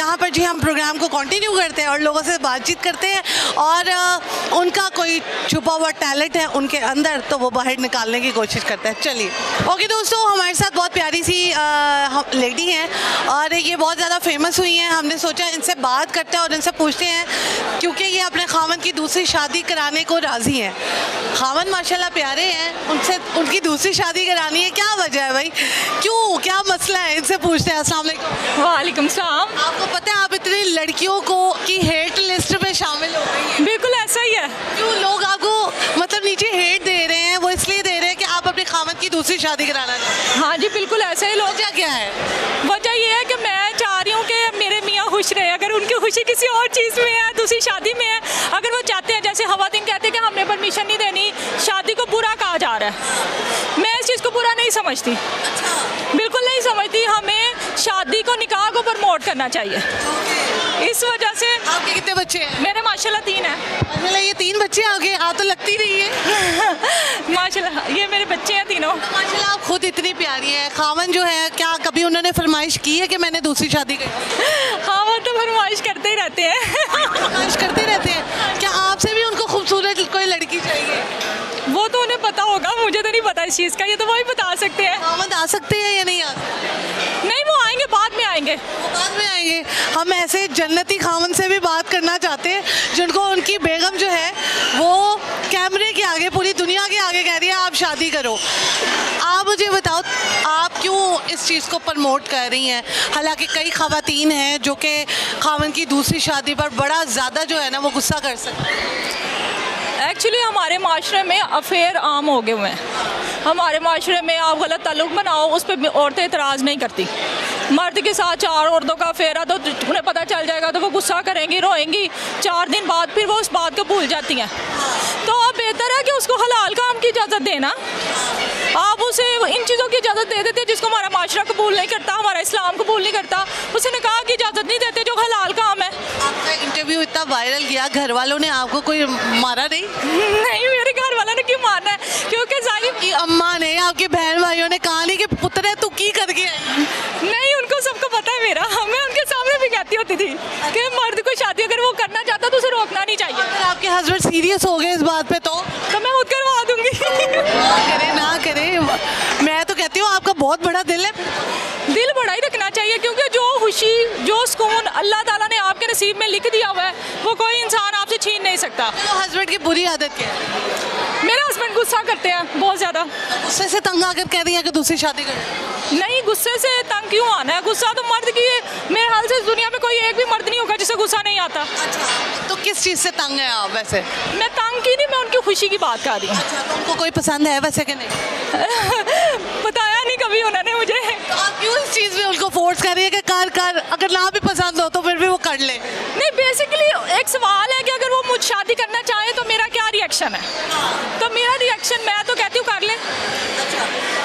यहाँ पर जी हम प्रोग्राम को कंटिन्यू करते हैं और लोगों से बातचीत करते हैं और उनका कोई छुपा हुआ टैलेंट है उनके अंदर तो वो बाहर निकालने की कोशिश करते हैं। चलिए ओके दोस्तों, हमारे साथ बहुत प्यारी सी लेडी हैं और ये बहुत ज़्यादा फेमस हुई हैं। हमने सोचा इनसे बात करते हैं और इनसे पूछते हैं, क्योंकि ये अपने खामन की दूसरी शादी कराने को राज़ी हैं। खामन माशाल्लाह प्यारे हैं, उनसे उनकी दूसरी शादी करानी है, क्या वजह है भाई, क्यों, क्या मसला है, इनसे पूछते हैं। अस्सलाम वालेकुम। वालेकुम सलाम। आपको पता है आप इतनी लड़कियों को की हेट लिस्ट में शामिल हो गई हैं? बिल्कुल ऐसा ही है। क्यों लोग आपको मतलब नीचे हेट दे रहे हैं? वो इसलिए दे रहे हैं कि आप अपने खामन की दूसरी शादी कराना चाहते हैं। हाँ जी बिल्कुल ऐसे ही लोग। वजह क्या है? वजह ये है कि मैं चाह रही हूँ कि मेरे मियाँ खुश रहे। अगर उनकी खुशी किसी और चीज़ में है, दूसरी शादी में है, अगर वो चाहते हैं, जैसे हवातीन कहते हैं कि हमने परमिशन नहीं देनी, शादी को बुरा कहा जा रहा है, मैं इस चीज़ को बुरा नहीं समझती, बिल्कुल नहीं समझती। हमें शादी को, निकाह को प्रमोट करना चाहिए। इस वजह से। आपके कितने बच्चे हैं? मेरे माशाल्लाह 3 हैं। माशाल्लाह ये 3 बच्चे आगे आप तो लगती नहीं है। माशाल्लाह ये मेरे बच्चे हैं तीनों। माशाल्लाह आप खुद इतनी प्यारी है। खामन जो है, क्या कभी उन्होंने फरमाइश की है कि मैंने दूसरी शादी करनी? हाँ वो तो फरमाइश करते ही रहते हैं। फरमाइश करते रहते हैं। क्या आपसे भी उनको खूबसूरत कोई लड़की चाहिए? वो तो उन्हें पता होगा, मुझे तो नहीं पता इस चीज़ का, ये तो वही बता सकते हैं। खामन आ सकते हैं या नहीं आ सकते? नहीं वो आएंगे, बाद में आएंगे। बाद में आएंगे। हम ऐसे जन्नती खामन से भी बात करना चाहते हैं जिनको उनकी बेगम जो है वो कैमरे के आगे, पूरी दुनिया के आगे कह रही है आप शादी करो। आप मुझे बताओ आप क्यों इस चीज़ को प्रमोट कर रही हैं? हालांकि कई ख़वातीन हैं जो कि खामन की दूसरी शादी पर बड़ा ज़्यादा जो है ना वो गुस्सा कर सकते हैं। एक्चुअली हमारे माशरे में अफेयर आम हो गए हुए हैं। हमारे माशरे में आप गलत ताल्लुक़ बनाओ, उस पर औरतें एतराज़ नहीं करती। मर्द के साथ 4 औरतों का अफेयर है तो उन्हें पता चल जाएगा तो वो गुस्सा करेंगी, रोएंगी, 4 दिन बाद फिर वो उस बात को भूल जाती हैं। तो अब बेहतर है कि उसको हलाल काम की इजाज़त देना। आप उसे इन चीज़ों की इजाज़त दे देते जिसको हमारा माशरा कबूल नहीं करता, हमारा इस्लाम कबूल नहीं करता, उसे निकाह की इजाज़त नहीं देते जो हलाल काम है। आपका इंटरव्यू इतना वायरल गया, घर वालों ने आपको कोई मारा नहीं? नहीं मेरे घर वालों ने क्यों मारना है, क्योंकि आपकी अम्मा ने, आपके बहन भाइयों ने कहा नहीं कि पुत्र है तू की करके आई? नहीं, उनको सबको पता है मेरा। मैं उनके सामने भी कहती होती थी कि मर्द को शादी अगर वो करना चाहता तो उसे रोकना नहीं चाहिए। अगर आपके हस्बैंड सीरियस हो गए इस बात पे तो मैं खुद करवा दूंगी। ना करे। मैं तो कहती हूँ आपका बहुत बड़ा दिल है। दिल बड़ा ही रखना चाहिए, क्योंकि जो खुशी, जो सुकून अल्लाह ताला ने आपके नसीब में लिख दिया हुआ है वो कोई इंसान आपसे छीन नहीं सकता। तो हस्बैंड की बुरी आदत क्या है? मेरे हस्बैंड गुस्सा करते हैं बहुत ज़्यादा। गुस्से से तंग आकर कह रही है कि दूसरी शादी कर। नहीं, गुस्से से तंग क्यों आना है? गुस्सा तो मर्द की है। मेरे हाल से दुनिया में कोई एक भी मर्द नहीं होगा जिसे गुस्सा नहीं आता। तो किस चीज़ से तंग है आप वैसे? मैं तंग की नहीं, मैं उनकी खुशी की बात कर रही हूँ। तो उनको कोई पसंद है वैसे कि नहीं? बताया नहीं कभी उन्होंने मुझे। तो आप क्यों इस चीज़ में उनको फोर्स कर रही है कि कर, अगर ना भी पसंद हो तो फिर भी वो कर ले? नहीं, बेसिकली एक सवाल है कि अगर वो मुझ शादी करना चाहे तो मेरा क्या रिएक्शन है? तो मेरा रिएक्शन, मैं तो कहती हूँ कर ले।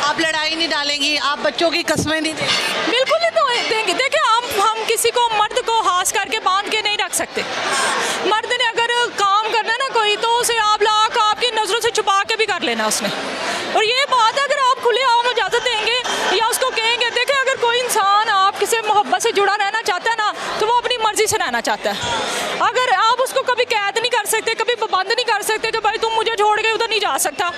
आप लड़ाई नहीं डालेंगी, आप बच्चों की कस्में नहीं देंगी? बिल्कुल नहीं तो देंगे। देखिए हम किसी को, मर्द को हास करके बांध के नहीं रख सकते। मर्द ने अगर काम करना ना कोई, तो उसे आप लाख आपकी नज़रों से छुपा के भी कर लेना उसने। और ये बात है, अगर आप खुले आम इजाज़त देंगे या उसको कहेंगे, देखें अगर कोई इंसान आपके से मोहब्बत से जुड़ा रहना चाहता है ना तो वो अपनी मर्जी से रहना चाहता है। अगर आप उसको कभी कैद नहीं कर सकते, कभी पाबंद नहीं कर सकते कि भाई तुम मुझे छोड़ के उधर नहीं जा सकता,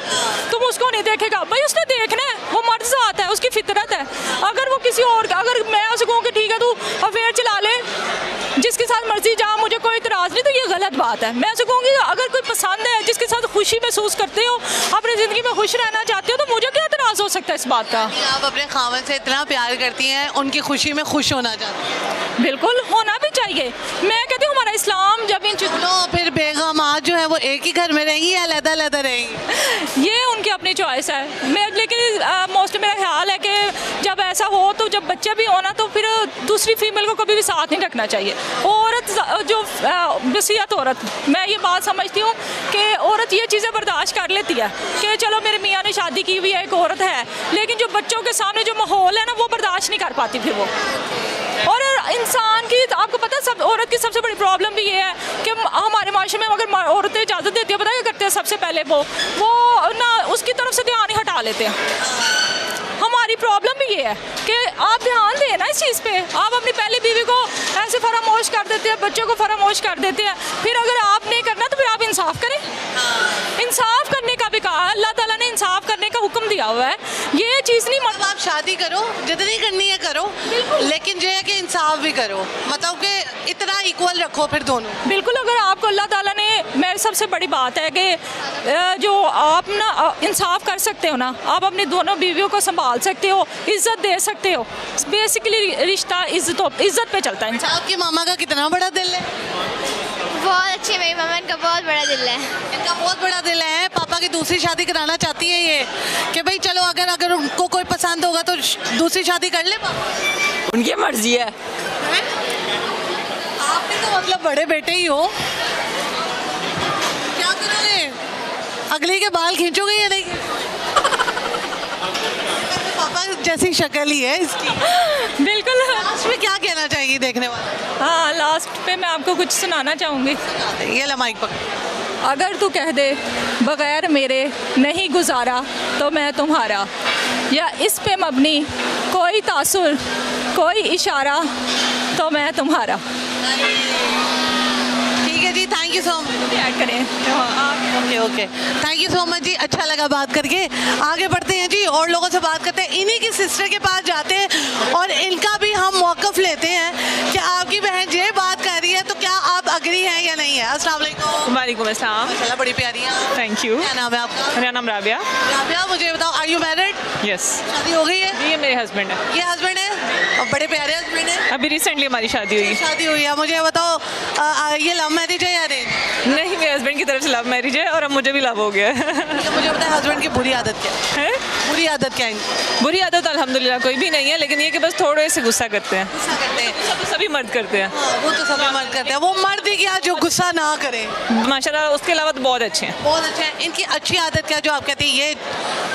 तुम उसको नहीं देखेगा, भाई उसने देखना है, वो मर्द ज़ात है, उसकी फितरत है। अगर वो किसी और, अगर मैं उसको कहूँ कि ठीक है तू अफेयर चला ले, जिसके साथ मर्जी जा, मुझे कोई इतराज़ नहीं, तो ये गलत बात है। मैं उसको कहूँगी अगर कोई पसंद है, जिसके साथ खुशी महसूस करते हो, अपनी ज़िंदगी में खुश रहना चाहते हो, तो मुझे क्या इतराज़ हो सकता है इस बात का? आप अपने खामन से इतना प्यार करती हैं, उनकी खुशी में खुश होना चाहती हैं? बिल्कुल होना भी चाहिए। मैं कहती हूँ हमारा इस्लाम जब इन तो फिर बेगम आज जो है वो एक ही घर में रहेंगी या अलग-अलग रहेंगी? ये उनकी अपनी चॉइस है। मैं लेकिन मोस्टली मेरा ख्याल है कि जब ऐसा हो तो जब बच्चे भी हो ना तो फिर दूसरी फीमेल को कभी भी साथ नहीं रखना चाहिए। औरत जो वसीयत औरत, मैं ये बात समझती हूँ कि औरत ये चीज़ें बर्दाश्त कर लेती है कि चलो मेरे मियाँ ने शादी की हुई है, एक औरत है, लेकिन जो बच्चों के सामने जो माहौल है ना वो बर्दाश्त नहीं कर पाती फिर वो। और इंसान की, आपको पता है, सब औरत की सबसे बड़ी प्रॉब्लम भी ये है कि हमारे माशरे में अगर औरतें इजाज़त देती है, पता क्या करते हैं सबसे पहले वो ना उसकी तरफ से ध्यान ही हटा लेते हैं। हमारी प्रॉब्लम भी ये है कि आप ध्यान दें ना इस चीज़ पे। आप अपनी पहली बीवी को ऐसे फरामोश कर देते हैं, बच्चों को फरामोश कर देते हैं। फिर अगर आप नहीं करना तो फिर आप इंसाफ करें। इंसाफ करने का भी कहा, अल्लाह ताला ने इंसाफ करने का हुक्म दिया हुआ है। ये चीज़ नहीं अब आप शादी करो, जितनी करनी है करो, लेकिन जो है कि इंसाफ भी करो, मतलब कि इतना इक्वल रखो फिर दोनों। बिल्कुल, अगर आपको अल्लाह ताला ने, मेरी सबसे बड़ी बात है कि जो आप ना इंसाफ कर सकते हो ना, आप अपनी दोनों बीवियों को संभाल सकते हो, इज्जत दे सकते हो। बेसिकली रिश्ता इज्जत पे चलता है इंसान। आपकी मामा का कितना बड़ा दिल है? बहुत अच्छी मेरी मम्मा, इनका बहुत बड़ा दिल है। इनका बहुत बड़ा दिल है। पापा की दूसरी शादी कराना चाहती है ये, कि भाई चलो अगर उनको कोई पसंद होगा तो दूसरी शादी कर ले पापा। उनकी मर्जी है। आप भी तो मतलब बड़े बेटे ही हो, क्या करोगे? अगली के बाल खींचोगे या नहीं? पापा जैसी शक्ल ही है इसकी। बिल्कुल। लास्ट में क्या कहना चाहिए देखने वाले? हाँ, लास्ट पे मैं आपको कुछ सुनाना चाहूँगी। ये ला माइक पकड़। अगर तू कह दे बगैर मेरे नहीं गुजारा तो मैं तुम्हारा, या इस पे मबनी कोई तासुर कोई इशारा तो मैं तुम्हारा। ठीक है जी, thank you so much. Add करें। Okay okay, thank you so much जी, अच्छा लगा बात करके। आगे बढ़ते हैं जी और लोगों से बात करते हैं। इन्हीं की सिस्टर के पास जाते हैं और इनका भी हम मौक़िफ़ लेते हैं कि आपकी बहन ये बात कर रही है तो क्या आप अग्री हैं या नहीं है। अस्सलाम वालेकुम। वालेकुम अस्सलाम। माशाल्लाह बड़ी प्यारी हैं। Thank you. क्या नाम है आपका? मेरा नाम राबिया। राबिया, मुझे बताओ, आर यू मैरिड? यस, शादी हो गई है? ये मेरे हस्बैंड है। ये हस्बैंड है और बड़े प्यारे हस्बैंड है। अभी रिसेंटली हमारी शादी हुई। शादी हुई है। मुझे बताओ, ये लव मैरिज है या अरेंज? नहीं, मेरे हस्बैंड की तरफ से लव मैरिज है और अब मुझे भी लव हो गया है। तो मुझे बताए हस्बैंड की बुरी आदत क्या है? बुरी आदत क्या है इनकी? बुरी आदत अल्हम्दुलिल्लाह कोई भी नहीं है, लेकिन ये कि बस थोड़े से गुस्सा करते हैं। गुस्सा करते हैं। सभी मर्द करते हैं। हाँ, वो तो सभी मर्द करते हैं। वो मर्द ही क्या जो गुस्सा ना करे। माशाल्लाह, उसके अलावा तो बहुत अच्छे हैं। बहुत अच्छा है। इनकी अच्छी आदत क्या जो आप कहते हैं ये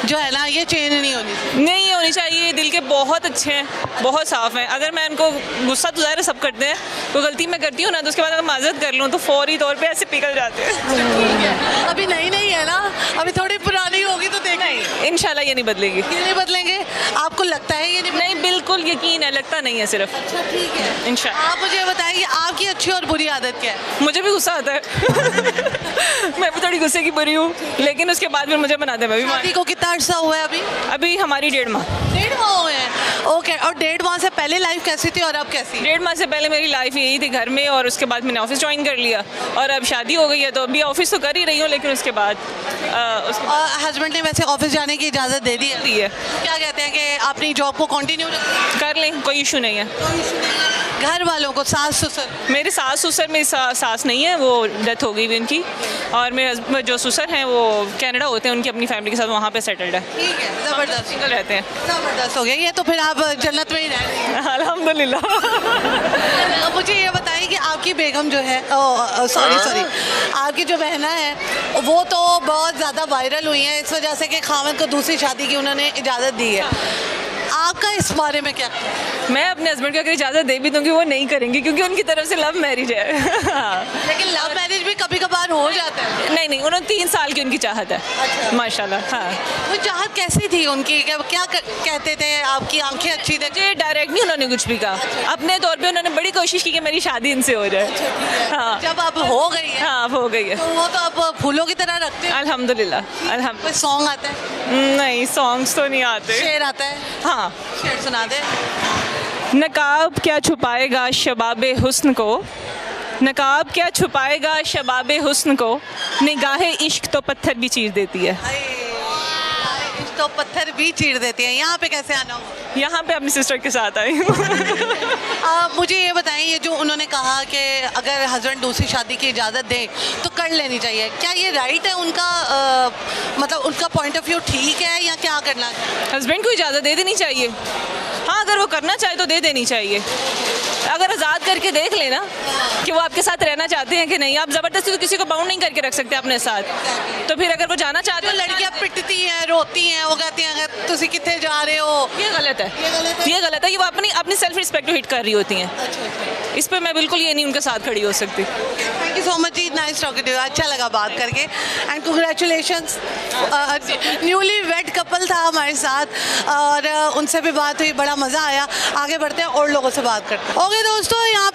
जो है ना, ये चेंज नहीं होनी चाहिए? नहीं होनी चाहिए। दिल के बहुत अच्छे हैं, बहुत साफ़ हैं। अगर मैं इनको गुस्सा तो ज़ाहिर सब करते हैं, कोई गलती मैं करती हूँ ना तो उसके बाद अगर माजरत कर लूँ तो फौरी तौर पे ऐसे पिघल जाते हैं। अभी नई नहीं है ना, अभी थोड़ी पुरानी होगी तो देखना ही। इंशाल्लाह ये नहीं बदलेगी। ये नहीं बदलेंगे? आपको लगता है ये नहीं, बिल्कुल यकीन है, लगता नहीं है सिर्फ। अच्छा ठीक है। इंशाल्लाह। आप मुझे बताइए आपकी अच्छी और बुरी आदत क्या है? मुझे भी गुस्सा आता है। मैं भी थोड़ी गुस्से की बुरी हूँ, लेकिन उसके बाद फिर मुझे बनाते हैं, मैं भी मान। शादी को कितना अर्सा हुआ है अभी? अभी हमारी 1.5 माह। 1.5 माह हुए हैं। ओके, और 1.5 माह से पहले लाइफ कैसी थी और अब कैसी है? 1.5 माह से पहले मेरी लाइफ यही थी घर में, और उसके बाद मैंने ऑफिस ज्वाइन कर लिया और अब शादी हो गई है तो अभी ऑफिस तो कर ही रही हूँ, लेकिन उसके बाद और हस्बैंड ने वैसे ऑफिस जाने की इजाज़त दे दी है? क्या कहते हैं कि अपनी जॉब को कंटिन्यू कर लें, कोई इशू नहीं है। घर वालों को, सास ससुर? मेरे सास ससुर, मेरी सास नहीं है, वो डेथ हो गई हुई उनकी, और मेरे हस्बैंड जो ससुर हैं वो कनाडा होते हैं, उनकी अपनी फैमिली के साथ वहाँ पे सेटल्ड है। ठीक है, ज़बरदस्त। सिंगल रहते हैं। ज़बरदस्त हो गया ये तो, फिर आप जन्नत में ही रह रही हैं। अल्हम्दुलिल्लाह। मुझे ये बताइए कि आपकी बेगम जो है, सॉरी आपकी जो बहना है वो तो बहुत ज़्यादा वायरल हुई है इस वजह से कि खामद को दूसरी शादी की उन्होंने इजाज़त दी है। आपका इस बारे में क्या? मैं अपने हस्बैंड को अगर इजाज़त दे भी दूँगी वो नहीं करेंगे, क्योंकि उनकी तरफ से लव मैरिज है। लेकिन लव मैरिज भी कभी कभार हो जाता है। नहीं, उन्होंने 3 साल की उनकी चाहत है। अच्छा। माशाल्लाह। हाँ, वो चाहत कैसी थी उनकी? क्या कहते थे? आपकी आंखें अच्छी थी? मुझे डायरेक्ट नहीं उन्होंने कुछ भी कहा। अपने तौर पे उन्होंने बड़ी कोशिश की कि मेरी शादी इनसे हो जाए। हाँ, जब अब हो गई है हाँ, अब हो गई है। तो वो तो अब फूलों की तरह रखते हैं। अल्हम्दुलिल्लाह। कोई सॉन्ग आता है? नहीं, सॉन्ग्स तो नहीं आते। शेर आता है? हाँ। शेर सुना दे। नकाब क्या छुपाएगा शबाबे हुस्न को, नकाब क्या छुपाएगा शबाबे हुस्न को, निगाहे इश्क तो पत्थर भी चीर देती है। तो पत्थर भी चीर देती है। यहाँ पे कैसे आना हो? यहाँ पे अपनी सिस्टर के साथ आई हूँ। मुझे ये बताएं, ये जो उन्होंने कहा कि अगर हस्बैंड दूसरी शादी की इजाज़त दे तो कर लेनी चाहिए, क्या ये राइट है उनका? मतलब उनका पॉइंट ऑफ व्यू ठीक है या क्या करना चाहिए? हस्बैंड को इजाज़त दे देनी चाहिए। हाँ, अगर वो करना चाहे तो दे देनी चाहिए। अगर आज़ाद करके देख लेना कि वो आपके साथ रहना चाहते हैं कि नहीं। आप ज़बरदस्ती तो किसी को बाउंड नहीं करके रख सकते अपने साथ। तो फिर अगर वो जाना चाहते जो लड़कियाँ पिटती हैं, रोती हैं, वो कहती हैं तुसी कितने जा रहे हो, ये गलत है। ये गलत है। ये वो अपनी सेल्फ रिस्पेक्ट को हिट कर रही होती हैं। इस पर मैं बिल्कुल ये नहीं उनके साथ खड़ी हो सकती। थैंक यू सो मच जी, नाइस टॉकिंग टू यू। अच्छा लगा बात करके and congratulations. Newly wed couple था हमारे साथ और उनसे भी बात हुई, बड़ा मज़ा आया। आगे बढ़ते हैं और लोगों से बात करते हैं। ओके दोस्तों, यहाँ